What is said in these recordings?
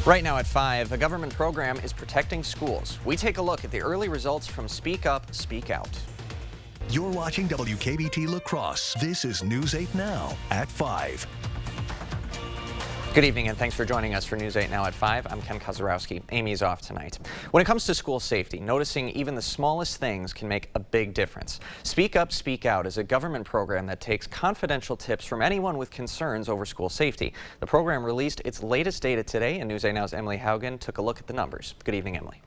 Right now at 5, a government program is protecting schools. We take a look at the early results from Speak Up, Speak Out. You're watching WKBT La Crosse. This is News 8 Now at 5. Good evening and thanks for joining us for News 8 Now at 5. I'm Ken Kozarowski. Amy's off tonight. When it comes to school safety, noticing even the smallest things can make a big difference. Speak Up, Speak Out is a government program that takes confidential tips from anyone with concerns over school safety. The program released its latest data today, and News 8 Now's Emily Haugen took a look at the numbers. Good evening, Emily.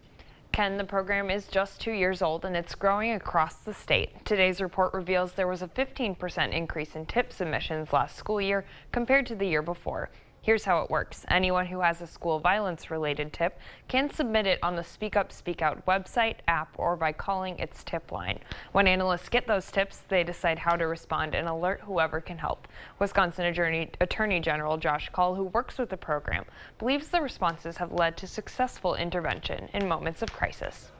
Ken, the program is just 2 years old and it's growing across the state. Today's report reveals there was a 15% increase in tip submissions last school year compared to the year before. Here's how it works. Anyone who has a school violence related tip can submit it on the Speak Up, Speak Out website, app, or by calling its tip line. When analysts get those tips, they decide how to respond and alert whoever can help. Wisconsin Attorney General Josh Kaul, who works with the program, believes the responses have led to successful intervention in moments of crisis.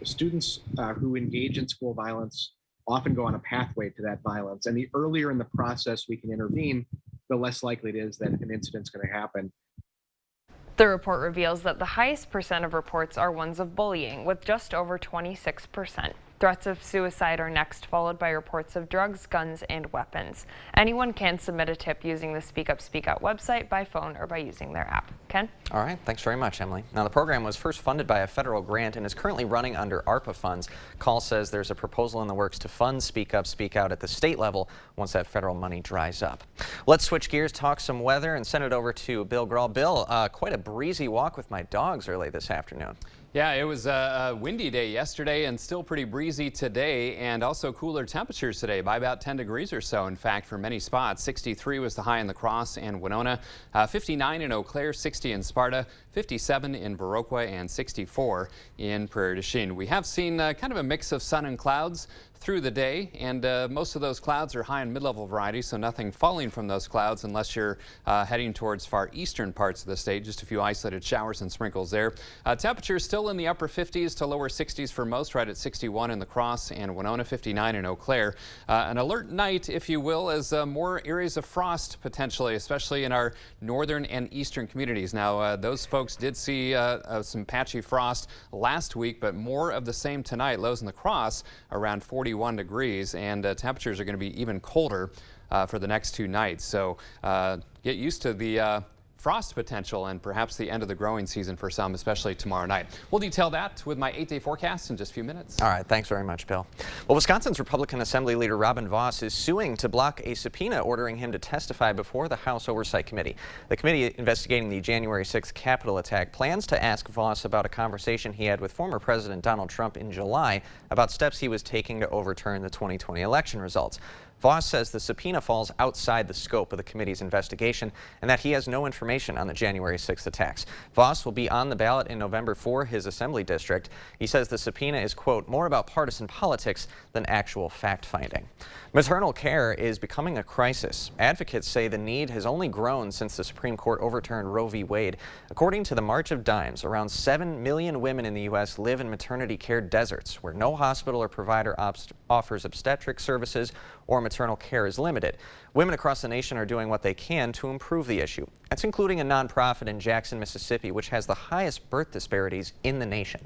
Students who engage in school violence often go on a pathway to that violence, and the earlier in the process we can intervene, the less likely it is that an incident's going to happen. The report reveals that the highest percent of reports are ones of bullying, with just over 26%. Threats of suicide are next, followed by reports of drugs, guns, and weapons. Anyone can submit a tip using the Speak Up, Speak Out website, by phone, or by using their app. Ken? All right, thanks very much, Emily. Now, the program was first funded by a federal grant and is currently running under ARPA funds. Kaul says there's a proposal in the works to fund Speak Up, Speak Out at the state level once that federal money dries up. Let's switch gears, talk some weather, and send it over to Bill Grahl. Bill, quite a breezy walk with my dogs early this afternoon. Yeah, it was a windy day yesterday and still pretty breezy today, and also cooler temperatures today by about 10 degrees or so. In fact, for many spots, 63 was the high in La Crosse and Winona, 59 in Eau Claire, 60 in Sparta, 57 in Viroqua, and 64 in Prairie du Chien. We have seen kind of a mix of sun and clouds through the day, and most of those clouds are high and mid-level varieties, so nothing falling from those clouds unless you're heading towards far eastern parts of the state. Just a few isolated showers and sprinkles there. Temperatures still in the upper 50s to lower 60s for most, right at 61 in La Crosse and Winona, 59 in Eau Claire. An alert night, if you will, as more areas of frost potentially, especially in our northern and eastern communities. Now, those folks did see some patchy frost last week, but more of the same tonight. Lows in La Crosse around 41 degrees, and temperatures are going to be even colder for the next 2 nights. So get used to the frost potential and perhaps the end of the growing season for some, especially tomorrow night. We'll detail that with my 8-day forecast in just a few minutes. All right, thanks very much, Bill. Well, Wisconsin's Republican Assembly Leader Robin Vos is suing to block a subpoena ordering him to testify before the House Oversight Committee. The committee investigating the January 6th Capitol attack plans to ask Vos about a conversation he had with former President Donald Trump in July about steps he was taking to overturn the 2020 election results. Vos says the subpoena falls outside the scope of the committee's investigation and that he has no information on the January 6th attacks. Vos will be on the ballot in November for his assembly district. He says the subpoena is, quote, more about partisan politics than actual fact-finding. Maternal care is becoming a crisis. Advocates say the need has only grown since the Supreme Court overturned Roe v. Wade. According to the March of Dimes, around 7 million women in the U.S. live in maternity care deserts where no hospital or provider offers obstetric services or maternal care is limited. Women across the nation are doing what they can to improve the issue. That's including a nonprofit in Jackson, Mississippi, which has the highest birth disparities in the nation.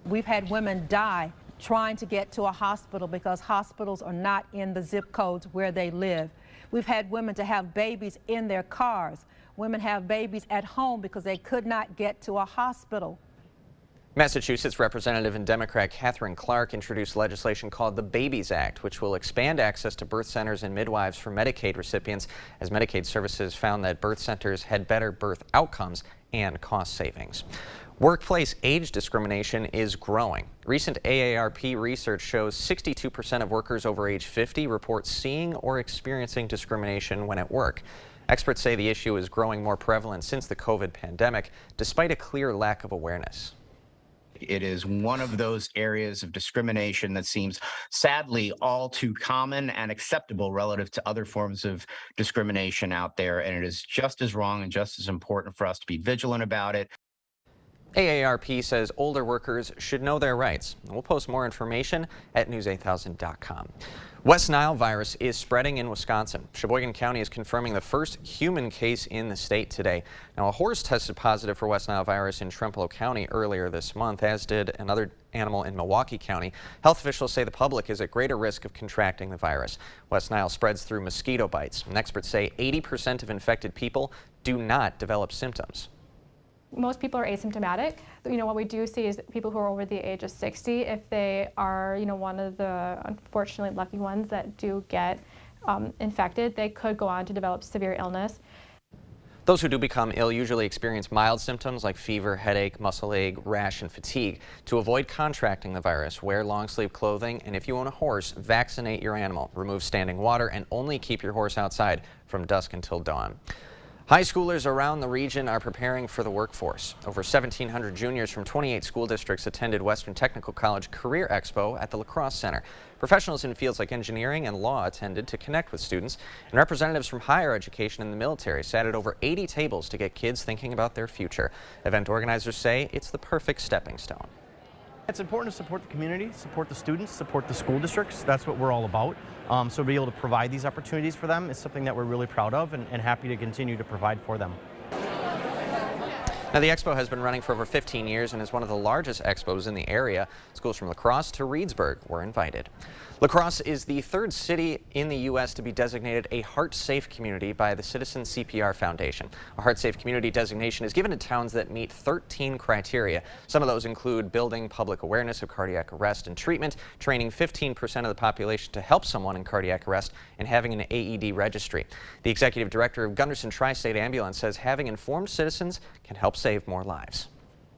We've had women die trying to get to a hospital because hospitals are not in the zip codes where they live. We've had women to have babies in their cars. Women have babies at home because they could not get to a hospital. Massachusetts Representative and Democrat Catherine Clark introduced legislation called the Babies Act, which will expand access to birth centers and midwives for Medicaid recipients, as Medicaid services found that birth centers had better birth outcomes and cost savings. Workplace age discrimination is growing. Recent AARP research shows 62% of workers over age 50 report seeing or experiencing discrimination when at work. Experts say the issue is growing more prevalent since the COVID pandemic, despite a clear lack of awareness. It is one of those areas of discrimination that seems sadly all too common and acceptable relative to other forms of discrimination out there. And it is just as wrong and just as important for us to be vigilant about it. AARP says older workers should know their rights. We'll post more information at news8000.com. West Nile virus is spreading in Wisconsin. Sheboygan County is confirming the first human case in the state today. Now, a horse tested positive for West Nile virus in Tremco County earlier this month, as did another animal in Milwaukee County. Health officials say the public is at greater risk of contracting the virus. West Nile spreads through mosquito bites, and experts say 80% of infected people do not develop symptoms. Most people are asymptomatic. What we do see is people who are over the age of 60, if they are, one of the unfortunately lucky ones that do get infected, they could go on to develop severe illness. Those who do become ill usually experience mild symptoms like fever, headache, muscle ache, rash, and fatigue. To avoid contracting the virus, wear long-sleeve clothing, and if you own a horse, vaccinate your animal. Remove standing water and only keep your horse outside from dusk until dawn. High schoolers around the region are preparing for the workforce. Over 1,700 juniors from 28 school districts attended Western Technical College Career Expo at the La Crosse Center. Professionals in fields like engineering and law attended to connect with students, and representatives from higher education and the military sat at over 80 tables to get kids thinking about their future. Event organizers say it's the perfect stepping stone. It's important to support the community, support the students, support the school districts. That's what we're all about. So to be able to provide these opportunities for them is something that we're really proud of and happy to continue to provide for them. Now, the expo has been running for over 15 years and is one of the largest expos in the area. Schools from La Crosse to Reedsburg were invited. La Crosse is the third city in the U.S. to be designated a heart-safe community by the Citizen CPR Foundation. A heart-safe community designation is given to towns that meet 13 criteria. Some of those include building public awareness of cardiac arrest and treatment, training 15% of the population to help someone in cardiac arrest, and having an AED registry. The executive director of Gunderson Tri-State Ambulance says having informed citizens can help save more lives.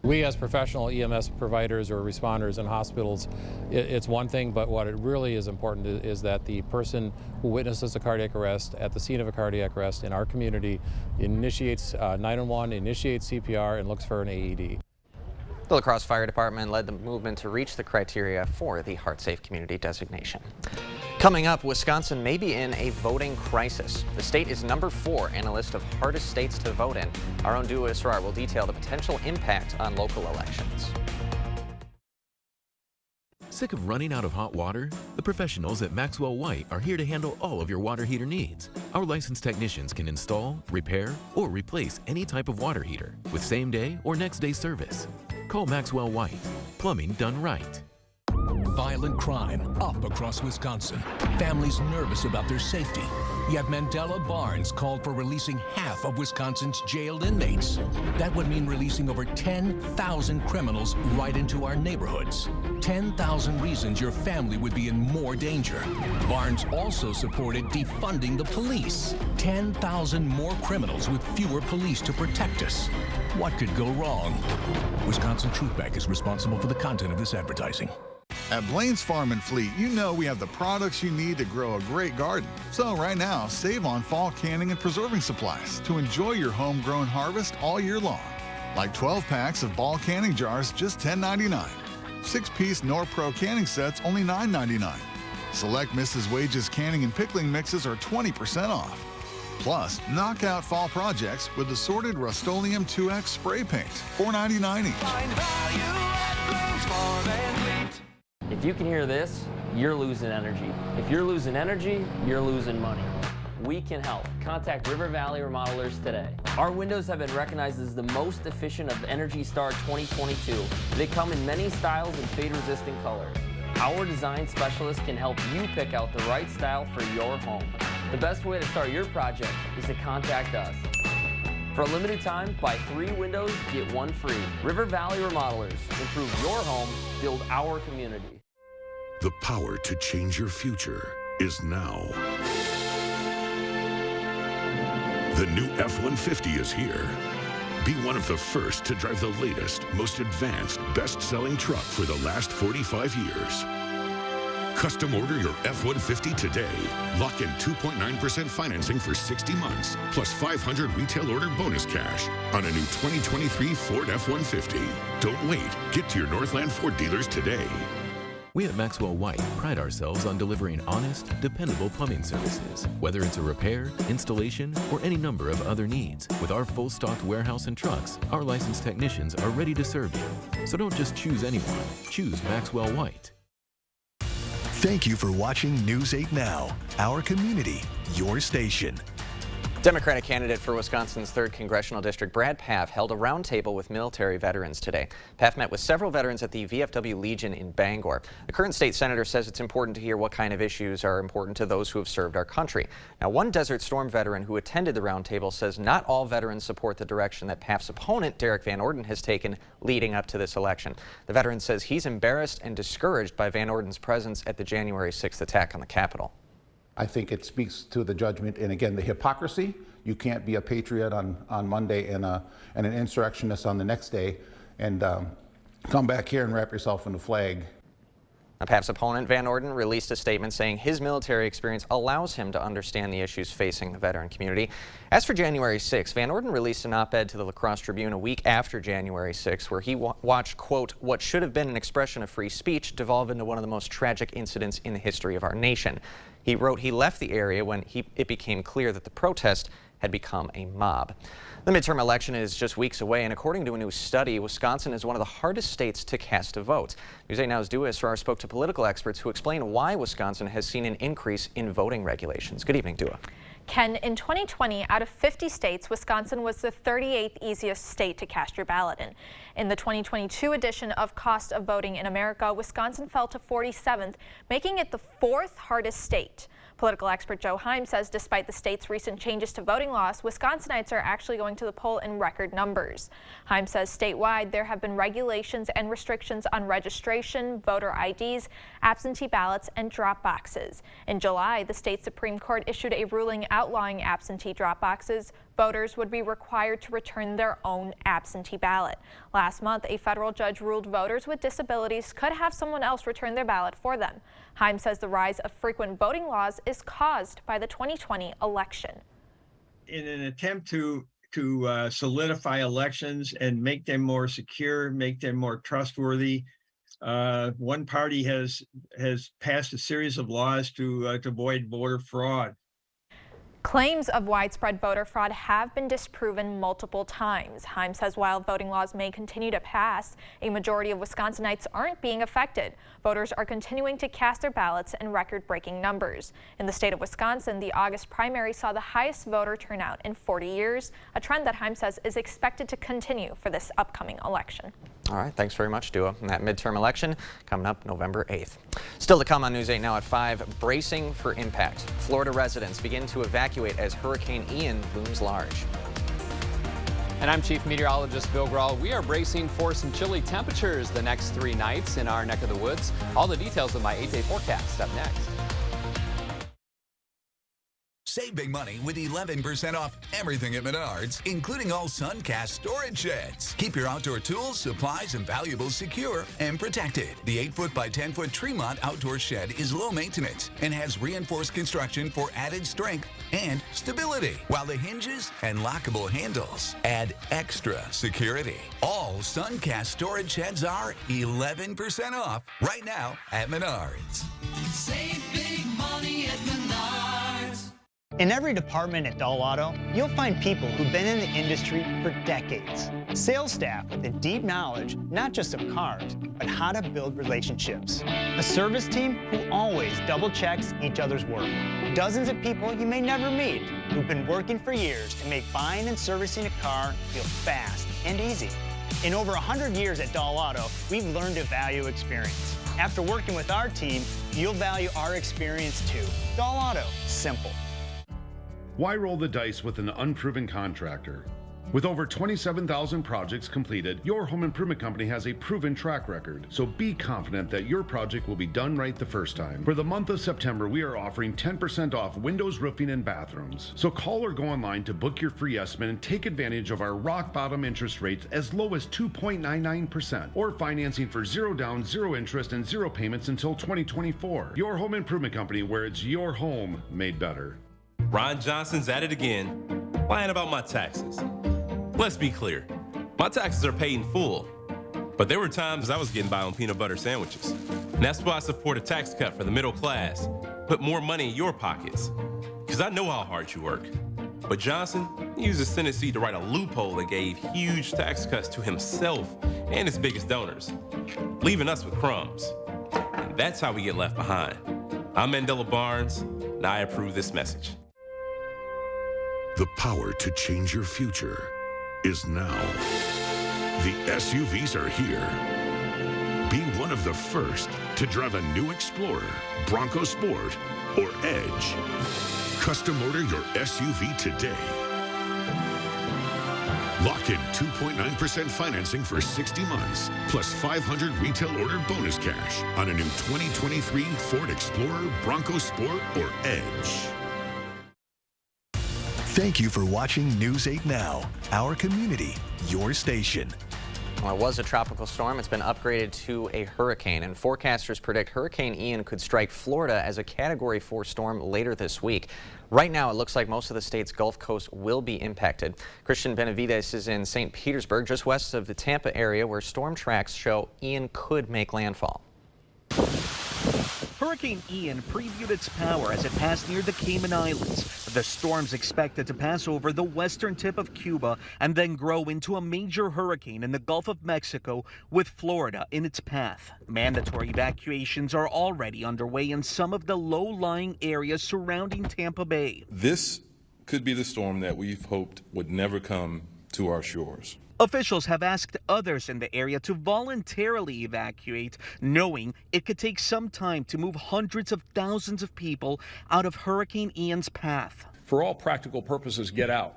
We as professional EMS providers or responders in hospitals, it's one thing, but what it really is important is that the person who witnesses a cardiac arrest at the scene of a cardiac arrest in our community initiates 911, initiates CPR, and looks for an AED. The La Crosse Fire Department led the movement to reach the criteria for the heart-safe community designation. Coming up, Wisconsin may be in a voting crisis. The state is number 4 in a list of hardest states to vote in. Our own Dua Israr will detail the potential impact on local elections. Sick of running out of hot water? The professionals at Maxwell White are here to handle all of your water heater needs. Our licensed technicians can install, repair, or replace any type of water heater with same-day or next-day service. Call Maxwell White. Plumbing done right. Violent crime up across Wisconsin. Families nervous about their safety. Yet Mandela Barnes called for releasing half of Wisconsin's jailed inmates. That would mean releasing over 10,000 criminals right into our neighborhoods. 10,000 reasons your family would be in more danger. Barnes also supported defunding the police. 10,000 more criminals with fewer police to protect us. What could go wrong? Wisconsin Truth Bank is responsible for the content of this advertising. At Blaine's Farm and Fleet, you know we have the products you need to grow a great garden. So right now, save on fall canning and preserving supplies to enjoy your homegrown harvest all year long. Like 12 packs of ball canning jars, just $10.99. 6-piece Norpro canning sets, only $9.99. Select Mrs. Wage's canning and pickling mixes are 20% off. Plus, knock out fall projects with assorted Rust-Oleum 2X spray paint, $4.99 each. Find value at Blaine's Farm and Fleet. If you can hear this, you're losing energy. If you're losing energy, you're losing money. We can help. Contact River Valley Remodelers today. Our windows have been recognized as the most efficient of Energy Star 2022. They come in many styles and fade-resistant colors. Our design specialists can help you pick out the right style for your home. The best way to start your project is to contact us. For a limited time, buy 3 windows, get 1 free. River Valley Remodelers. Improve your home, build our community. The power to change your future is now. The new F-150 is here. Be one of the first to drive the latest, most advanced, best-selling truck for the last 45 years. Custom order your F-150 today. Lock in 2.9% financing for 60 months, plus 500 retail order bonus cash on a new 2023 Ford F-150. Don't wait. Get to your Northland Ford dealers today. We at Maxwell White pride ourselves on delivering honest, dependable plumbing services, whether it's a repair, installation, or any number of other needs. With our full-stocked warehouse and trucks, our licensed technicians are ready to serve you. So don't just choose anyone. Choose Maxwell White. Thank you for watching News 8 Now, our community, your station. Democratic candidate for Wisconsin's 3rd Congressional District, Brad Pav, held a roundtable with military veterans today. Pav met with several veterans at the VFW Legion in Bangor. The current state senator says it's important to hear what kind of issues are important to those who have served our country. Now, one Desert Storm veteran who attended the roundtable says not all veterans support the direction that Pav's opponent, Derek Van Orden, has taken leading up to this election. The veteran says he's embarrassed and discouraged by Van Orden's presence at the January 6th attack on the Capitol. I think it speaks to the judgment and, again, the hypocrisy. You can't be a patriot on Monday and an insurrectionist on the next day and come back here and wrap yourself in the flag. Now, Pav's opponent, Van Orden, released a statement saying his military experience allows him to understand the issues facing the veteran community. As for January 6th, Van Orden released an op-ed to the La Crosse Tribune a week after January 6th, where he watched, quote, what should have been an expression of free speech devolve into one of the most tragic incidents in the history of our nation. He wrote he left the area when it became clear that the protest had become a mob. The midterm election is just weeks away, and according to a new study, Wisconsin is one of the hardest states to cast a vote. News 8 Now's Dua Israr spoke to political experts who explain why Wisconsin has seen an increase in voting regulations. Good evening, Dua. Ken, in 2020, out of 50 states, Wisconsin was the 38th easiest state to cast your ballot in. In the 2022 edition of Cost of Voting in America, Wisconsin fell to 47th, making it the 4th hardest state. Political expert Joe Heim says despite the state's recent changes to voting laws, Wisconsinites are actually going to the poll in record numbers. Heim says statewide there have been regulations and restrictions on registration, voter IDs, absentee ballots, and drop boxes. In July, the state Supreme Court issued a ruling outlawing absentee drop boxes. Voters would be required to return their own absentee ballot. Last month, a federal judge ruled voters with disabilities could have someone else return their ballot for them. Heim says the rise of frequent voting laws is caused by the 2020 election. In an attempt to solidify elections and make them more secure, make them more trustworthy, one party has passed a series of laws to avoid voter fraud. Claims of widespread voter fraud have been disproven multiple times. Heim says while voting laws may continue to pass, a majority of Wisconsinites aren't being affected. Voters are continuing to cast their ballots in record-breaking numbers. In the state of Wisconsin, the August primary saw the highest voter turnout in 40 years, a trend that Heim says is expected to continue for this upcoming election. All right, thanks very much, Dua. And that midterm election coming up November 8th. Still to come on News 8 Now at 5, bracing for impact. Florida residents begin to evacuate as Hurricane Ian looms large. And I'm Chief Meteorologist Bill Grahl. We are bracing for some chilly temperatures the next 3 nights in our neck of the woods. All the details of my 8-day forecast up next. Save big money with 11% off everything at Menards, including all Suncast storage sheds. Keep your outdoor tools, supplies, and valuables secure and protected. The 8-foot by 10-foot Tremont outdoor shed is low maintenance and has reinforced construction for added strength and stability, while the hinges and lockable handles add extra security. All Suncast storage sheds are 11% off right now at Menards. Save big money at Menards. In every department at Dull Auto, you'll find people who've been in the industry for decades. Sales staff with a deep knowledge, not just of cars, but how to build relationships. A service team who always double checks each other's work. Dozens of people you may never meet who've been working for years to make buying and servicing a car feel fast and easy. In over 100 years at Dull Auto, we've learned to value experience. After working with our team, you'll value our experience too. Dull Auto, simple. Why roll the dice with an unproven contractor? With over 27,000 projects completed, your home improvement company has a proven track record, so be confident that your project will be done right the first time. For the month of September, we are offering 10% off windows, roofing, and bathrooms. So call or go online to book your free estimate and take advantage of our rock bottom interest rates as low as 2.99%, or financing for 0 down, 0 interest, and 0 payments until 2024. Your home improvement company, where it's your home made better. Ron Johnson's at it again, lying about my taxes. Let's be clear, my taxes are paid in full, but there were times I was getting by on peanut butter sandwiches. And that's why I support a tax cut for the middle class. Put more money in your pockets, because I know how hard you work. But Johnson used his Senate seat to write a loophole that gave huge tax cuts to himself and his biggest donors, leaving us with crumbs. And that's how we get left behind. I'm Mandela Barnes, and I approve this message. The power to change your future is now. The SUVs are here. Be one of the first to drive a new Explorer, Bronco Sport, or Edge. Custom order your SUV today. Lock in 2.9% financing for 60 months, plus 500 retail order bonus cash on a new 2023 Ford Explorer, Bronco Sport, or Edge. Thank you for watching News 8 Now, our community, your station. Well, it was a tropical storm. It's been upgraded to a hurricane, and forecasters predict Hurricane Ian could strike Florida as a Category 4 storm later this week. Right now, it looks like most of the state's Gulf Coast will be impacted. Christian Benavides is in St. Petersburg, just west of the Tampa area, where storm tracks show Ian could make landfall. Hurricane Ian previewed its power as it passed near the Cayman Islands. The storm's expected to pass over the western tip of Cuba and then grow into a major hurricane in the Gulf of Mexico, with Florida in its path. Mandatory evacuations are already underway in some of the low-lying areas surrounding Tampa Bay. This could be the storm that we've hoped would never come to our shores. Officials have asked others in the area to voluntarily evacuate, knowing it could take some time to move hundreds of thousands of people out of Hurricane Ian's path. For all practical purposes, get out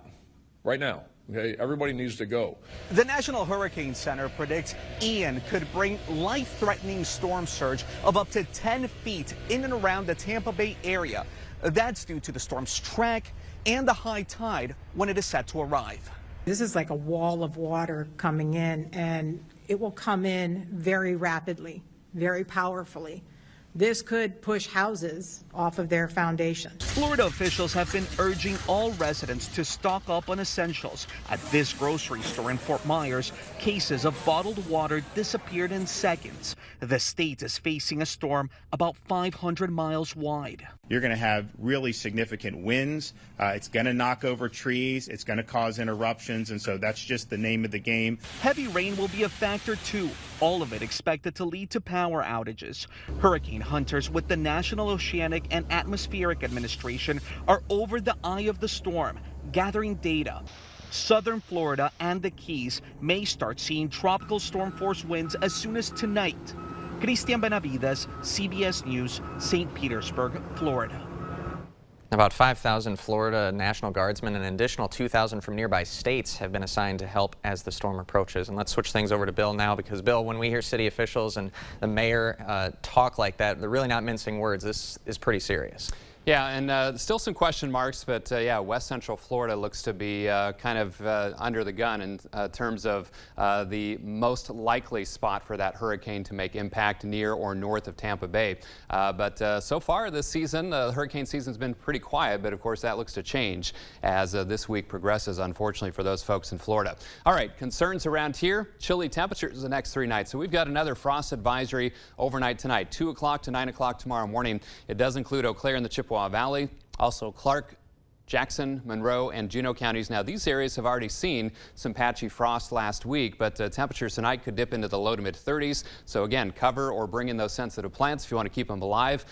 right now. Okay, everybody needs to go. The National Hurricane Center predicts Ian could bring life-threatening storm surge of up to 10 feet in and around the Tampa Bay area. That's due to the storm's track and the high tide when it is set to arrive. This is like a wall of water coming in, and it will come in very rapidly, very powerfully. This could push houses off of their foundations. Florida officials have been urging all residents to stock up on essentials. At this grocery store in Fort Myers, cases of bottled water disappeared in seconds. The state is facing a storm about 500 miles wide. You're going to have really significant winds. It's going to knock over trees. It's going to cause interruptions, and so that's just the name of the game. Heavy rain will be a factor too, all of it expected to lead to power outages. Hurricane hunters with the National Oceanic and Atmospheric Administration are over the eye of the storm, gathering data. Southern Florida and the Keys may start seeing tropical storm force winds as soon as tonight. Christian Benavides, CBS News, St. Petersburg, Florida. About 5,000 Florida National Guardsmen and an additional 2,000 from nearby states have been assigned to help as the storm approaches. And let's switch things over to Bill now, because Bill, when we hear city officials and the mayor talk like that, they're really not mincing words. This is pretty serious. Yeah, and still some question marks, but yeah, West Central Florida looks to be kind of under the gun in terms of the most likely spot for that hurricane to make impact near or north of Tampa Bay. But so far this season, the hurricane season's been pretty quiet, but of course that looks to change as this week progresses, unfortunately, for those folks in Florida. All right, concerns around here, chilly temperatures the next 3 nights. So we've got another frost advisory overnight tonight, 2 o'clock to 9 o'clock tomorrow morning. It does include Eau Claire and the Chippewa Valley, also Clark, Jackson, Monroe, and Juneau counties. Now, these areas have already seen some patchy frost last week, but temperatures tonight could dip into the low to mid 30s. So again, cover or bring in those sensitive plants if you want to keep them alive.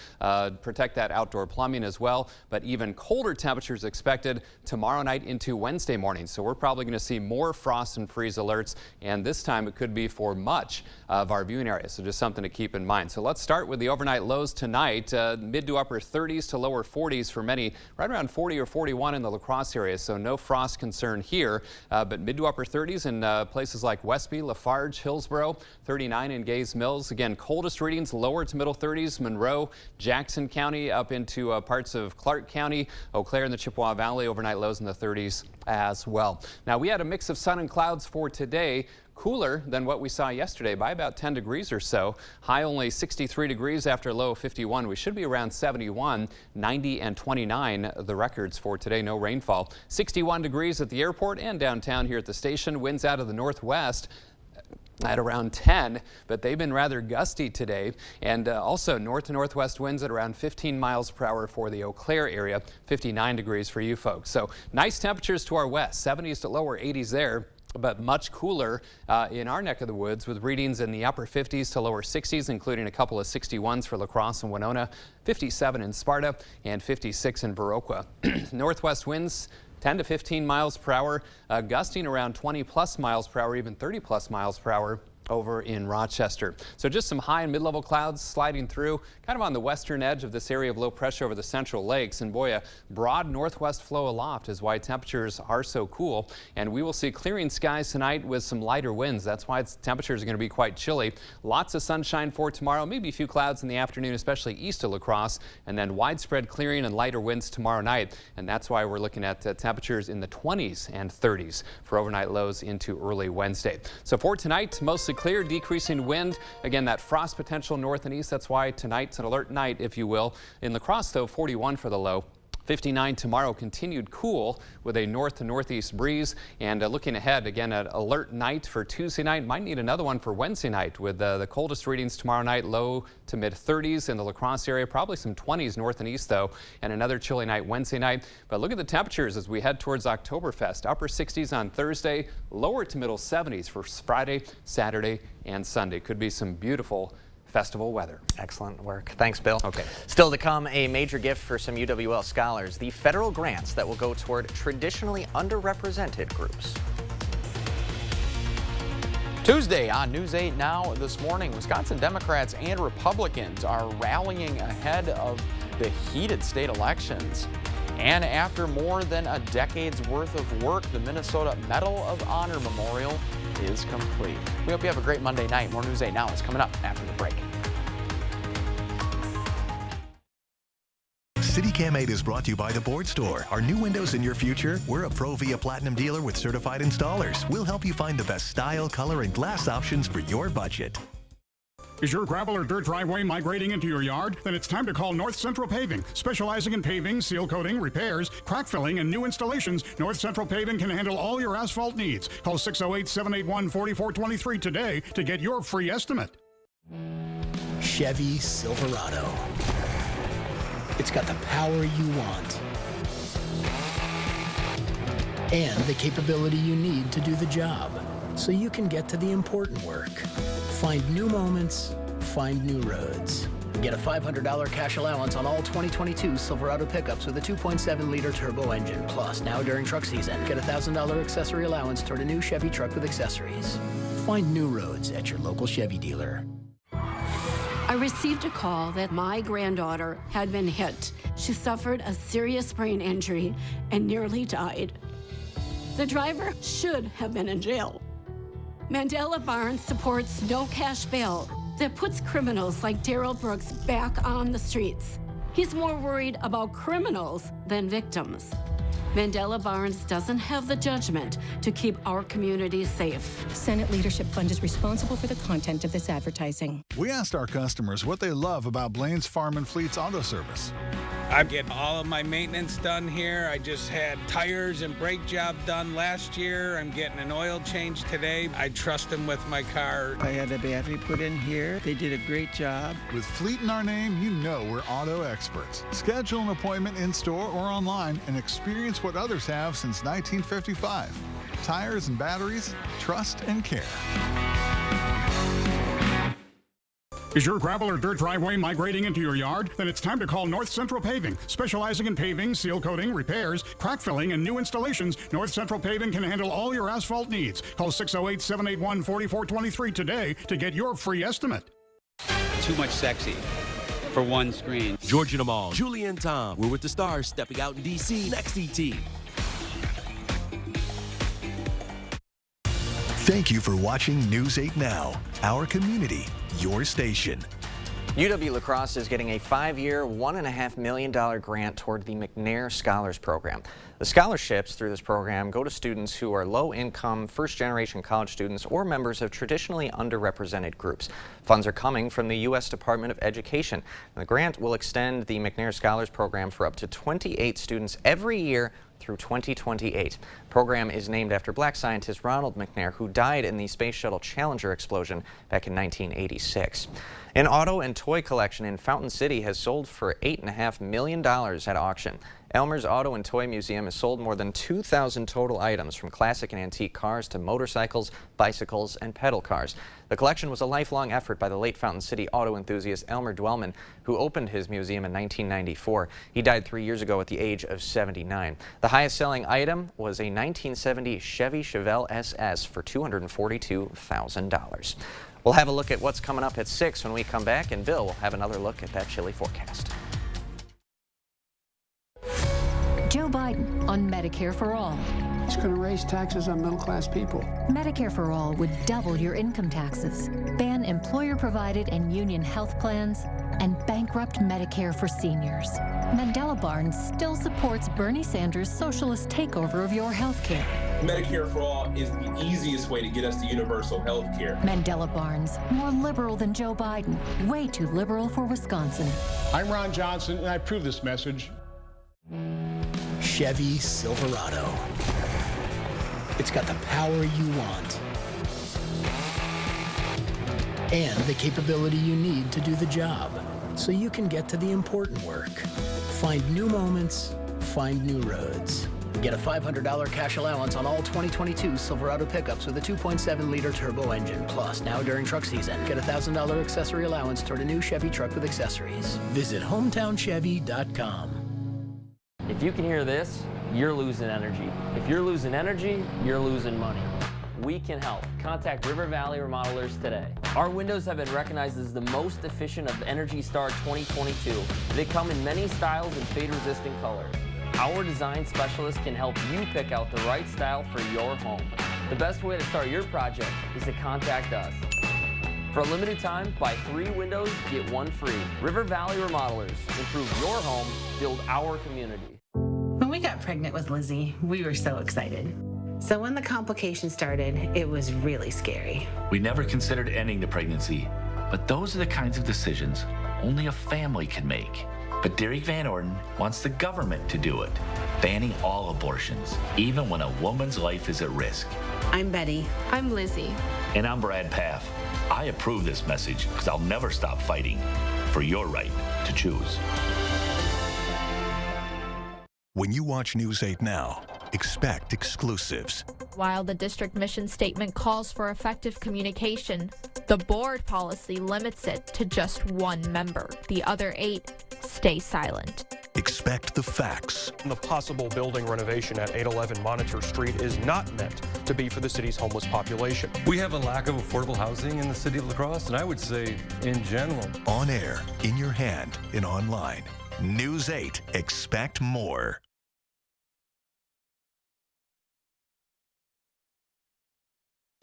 Protect that outdoor plumbing as well. But even colder temperatures expected tomorrow night into Wednesday morning. So we're probably going to see more frost and freeze alerts, and this time it could be for much of our viewing area. So just something to keep in mind. So let's start with the overnight lows tonight. Mid to upper 30s to lower 40s for many, right around 40 or 41 in the La Crosse area, so no frost concern here, but mid to upper 30s in places like Westby, Lafarge, Hillsborough, 39 in Gays Mills. Again, coldest readings lower to middle 30s, Monroe, Jackson County, up into parts of Clark County, Eau Claire and the Chippewa Valley, overnight lows in the 30s as well. Now, we had a mix of sun and clouds for today. Cooler than what we saw yesterday by about 10 degrees or so. High only 63 degrees after a low of 51. We should be around 71, 90 and 29 the records for today. No rainfall. 61 degrees at the airport and downtown here at the station. Winds out of the northwest at around 10, but they've been rather gusty today, and also north to northwest winds at around 15 miles per hour for the Eau Claire area, 59 degrees for you folks. So nice temperatures to our west, 70s to lower 80s there. but much cooler in our neck of the woods, with readings in the upper 50s to lower 60s, including a couple of 61s for La Crosse and Winona, 57 in Sparta, and 56 in Viroqua. Northwest winds 10 to 15 miles per hour, gusting around 20 plus miles per hour, even 30 plus miles per hour over in Rochester. So just some high and mid-level clouds sliding through kind of on the western edge of this area of low pressure over the Central Lakes. And boy, a broad northwest flow aloft is why temperatures are so cool. And we will see clearing skies tonight with some lighter winds. That's why temperatures are going to be quite chilly. Lots of sunshine for tomorrow, maybe a few clouds in the afternoon, especially east of La Crosse, and then widespread clearing and lighter winds tomorrow night. And that's why we're looking at temperatures in the 20s and 30s for overnight lows into early Wednesday. So for tonight, mostly clear, decreasing wind. Again, that frost potential north and east. That's why tonight's an alert night, if you will. In La Crosse, though, 41 for the low. 59 tomorrow, continued cool with a north to northeast breeze. And looking ahead, again, an alert night for Tuesday night. Might need another one for Wednesday night with the coldest readings tomorrow night, low to mid 30s in the La Crosse area, probably some 20s north and east though, and another chilly night Wednesday night. But look at the temperatures as we head towards Oktoberfest. Upper 60s on Thursday, lower to middle 70s for Friday, Saturday, and Sunday. Could be some beautiful festival weather. Excellent work. Thanks, Bill. Okay. Still to come, a major gift for some UWL scholars, the federal grants that will go toward traditionally underrepresented groups. Tuesday on News 8 Now this morning, Wisconsin Democrats and Republicans are rallying ahead of the heated state elections. And after more than a decade's worth of work, the Minnesota Medal of Honor Memorial is complete. We hope you have a great Monday night. More News 8 Now is coming up after the break. CityCam 8 is brought to you by the Board Store. Are new windows in your future? We're a Pro Via Platinum dealer with certified installers. We'll help you find the best style, color, and glass options for your budget. Is your gravel or dirt driveway migrating into your yard? Then it's time to call North Central Paving. Specializing in paving, seal coating, repairs, crack filling, and new installations, North Central Paving can handle all your asphalt needs. Call 608-781-4423 today to get your free estimate. Chevy Silverado. It's got the power you want and the capability you need to do the job so you can get to the important work. Find new moments, find new roads. Get a $500 cash allowance on all 2022 Silverado pickups with a 2.7-liter turbo engine. Plus, now during truck season, get a $1,000 accessory allowance toward a new Chevy truck with accessories. Find new roads at your local Chevy dealer. I received a call that my granddaughter had been hit. She suffered a serious brain injury and nearly died. The driver should have been in jail. Mandela Barnes supports no cash bail that puts criminals like Darrell Brooks back on the streets. He's more worried about criminals than victims. Mandela Barnes doesn't have the judgment to keep our communities safe. Senate Leadership Fund is responsible for the content of this advertising. We asked our customers what they love about Blaine's Farm and Fleet's auto service. I get all of my maintenance done here. I just had tires and brake job done last year. I'm getting an oil change today. I trust them with my car. I had a battery put in here. They did a great job. With Fleet in our name, you know we're auto experts. Schedule an appointment in store or online and experience what others have since 1955. Tires and batteries, trust and care. Is your gravel or dirt driveway migrating into your yard? Then it's time to call North Central Paving. Specializing in paving, seal coating, repairs, crack filling, and new installations, North Central Paving can handle all your asphalt needs. Call 608-781-4423 today to get your free estimate. Too much sexy for one screen. Georgia Amal, Julie and Tom. We're with the stars stepping out in D.C. next ET. Thank you for watching News 8 Now, our community, your station. UW-La Crosse is getting a 5-year, $1.5 million grant toward the Mcnair Scholars Program. The scholarships through this program go to students who are low-income, first-generation college students or members of traditionally underrepresented groups. Funds are coming from the U.S. Department of Education. And the grant will extend the Mcnair Scholars Program for up to 28 students every year through 2028. The program is named after black scientist Ronald Mcnair, who died in the Space Shuttle Challenger explosion back in 1986. An auto and toy collection in Fountain City has sold for $8.5 million at auction. Elmer's Auto and Toy Museum has sold more than 2,000 total items, from classic and antique cars to motorcycles, bicycles, and pedal cars. The collection was a lifelong effort by the late Fountain City auto enthusiast Elmer Dwellman, who opened his museum in 1994. He died 3 years ago at the age of 79. The highest selling item was a 1970 Chevy Chevelle SS for $242,000. We'll have a look at what's coming up at 6 when we come back, and Bill will have another look at that chilly forecast. Joe Biden on Medicare for All. It's going to raise taxes on middle-class people. Medicare for All would double your income taxes, ban employer-provided and union health plans, and bankrupt Medicare for seniors. Mandela Barnes still supports Bernie Sanders' socialist takeover of your health care. Medicare for All is the easiest way to get us to universal health care. Mandela Barnes, more liberal than Joe Biden, way too liberal for Wisconsin. I'm Ron Johnson, and I approve this message. Chevy Silverado. It's got the power you want and the capability you need to do the job, so you can get to the important work. Find new moments, find new roads. Get a $500 cash allowance on all 2022 Silverado pickups with a 2.7-liter turbo engine. Plus, now during truck season, get a $1,000 accessory allowance toward a new Chevy truck with accessories. Visit hometownchevy.com. If you can hear this, you're losing energy. If you're losing energy, you're losing money. We can help. Contact River Valley Remodelers today. Our windows have been recognized as the most efficient of Energy Star 2022. They come in many styles and fade-resistant colors. Our design specialists can help you pick out the right style for your home. The best way to start your project is to contact us. For a limited time, buy 3 windows, get 1 free. River Valley Remodelers. Improve your home, build our community. When we got pregnant with Lizzie, we were so excited. So when the complications started, it was really scary. We never considered ending the pregnancy, but those are the kinds of decisions only a family can make. But Derek Van Orden wants the government to do it, banning all abortions, even when a woman's life is at risk. I'm Betty. I'm Lizzie. And I'm Brad Paff. I approve this message because I'll never stop fighting for your right to choose. When you watch News 8 Now, expect exclusives. While the district mission statement calls for effective communication, the board policy limits it to just 1 member. The other 8 stay silent. Expect the facts. The possible building renovation at 811 Monitor Street is not meant to be for the city's homeless population. We have a lack of affordable housing in the city of La Crosse, and I would say in general. On air, in your hand, and online. News 8. Expect more.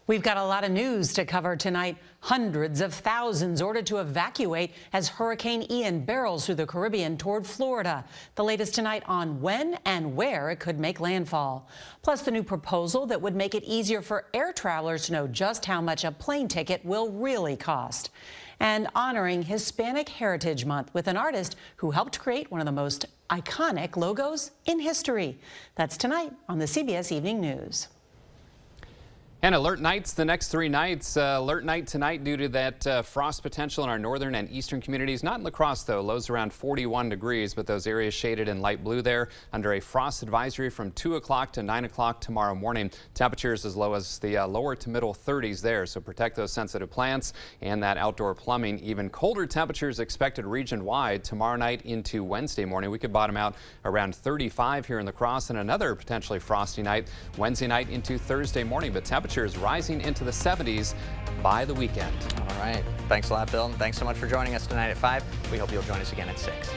We've got a lot of news to cover tonight. Hundreds of thousands ordered to evacuate as Hurricane Ian barrels through the Caribbean toward Florida. The latest tonight on when and where it could make landfall. Plus, the new proposal that would make it easier for air travelers to know just how much a plane ticket will really cost. And honoring Hispanic Heritage Month with an artist who helped create one of the most iconic logos in history. That's tonight on the CBS Evening News. And alert nights the next 3 nights. Alert night tonight due to that frost potential in our northern and eastern communities. Not in La Crosse, though. Lows around 41 degrees, but those areas shaded in light blue there under a frost advisory from 2 o'clock to 9 o'clock tomorrow morning. Temperatures as low as the lower to middle 30s there, so protect those sensitive plants and that outdoor plumbing. Even colder temperatures expected region-wide tomorrow night into Wednesday morning. We could bottom out around 35 here in La Crosse, and another potentially frosty night Wednesday night into Thursday morning. But temperatures rising into the 70s by the weekend. All right. Thanks a lot, Bill. And thanks so much for joining us tonight at 5. We hope you'll join us again at 6.